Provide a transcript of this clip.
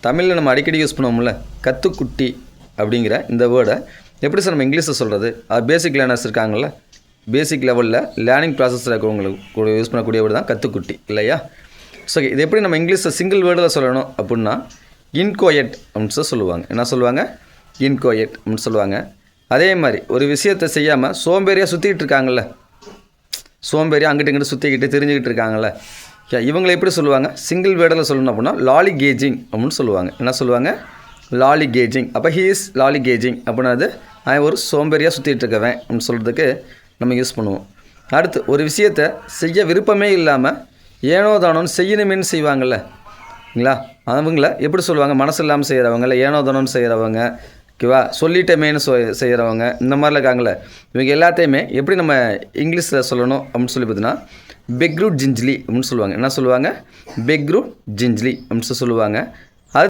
தமிழில் நம்ம அடிக்கடி யூஸ் பண்ணுவோம்ல கத்துக்குட்டி அப்படிங்கிற இந்த வேர்டை எப்படி சார் நம்ம இங்கிலீஷில் சொல்கிறது? அது பேசிக் லேர்னர்ஸ் இருக்காங்கள்ல, பேசிக் லெவலில் லேர்னிங் ப்ராசஸில் இருக்கிறவங்களுக்கு கூட யூஸ் பண்ணக்கூடிய வேர்டு தான் கத்துக்குட்டி இல்லையா? ஸோ இது எப்படி நம்ம இங்கிலீஷில் சிங்கிள் வேர்டில் சொல்லணும் அப்படின்னா இன்கோயட் அப்படின்னு சொல்லுவாங்க. என்ன சொல்லுவாங்க? இன்கோயட் அப்படின்னு சொல்லுவாங்க. அதே மாதிரி ஒரு விஷயத்தை செய்யாமல் சோம்பேறியாக சுற்றிக்கிட்டு இருக்காங்கள்ல, சோம்பேறியாக அங்கிட்டு இங்கிட்டு சுற்றிக்கிட்டு தெரிஞ்சுக்கிட்டு இருக்காங்கள்ல, இவங்களை எப்படி சொல்லுவாங்க? சிங்கிள் வேர்டில் சொல்லணும் அப்படின்னா லாலி கேஜிங் அப்படின்னு சொல்லுவாங்க. என்ன சொல்லுவாங்க? லாலி கேஜிங். அப்போ ஹீ இஸ் லாலி கேஜிங் அப்படின்னா அது அவன் ஒரு சோம்பேறியாக சுற்றிட்டு இருக்கவன் அப்படின்னு சொல்கிறதுக்கு நம்ம யூஸ் பண்ணுவோம். அடுத்து ஒரு விஷயத்தை செய்ய விருப்பமே இல்லாமல் ஏனோ தானோன்னு செய்யணுமேனு செய்வாங்கள்ல இல்லைங்களா, அவங்கள எப்படி சொல்லுவாங்க? மனசு இல்லாமல் செய்கிறவங்க, இல்லை ஏனோ தானோன்னு செய்கிறவங்க, ஓகேவா, சொல்லிட்டமேனு செய்கிறவங்க, இந்த மாதிரிலாம் இருக்காங்களே, இவங்க எல்லாத்தையுமே எப்படி நம்ம இங்கிலீஷில் சொல்லணும் அப்படின்னு சொல்லி பார்த்தீங்கன்னா பெக்ரூட் ஜிஞ்சிலி அப்படின்னு சொல்லுவாங்க. என்ன சொல்லுவாங்க? பெக்ரூட் ஜிஞ்சிலி அப்படின்னு சொல்லுவாங்க.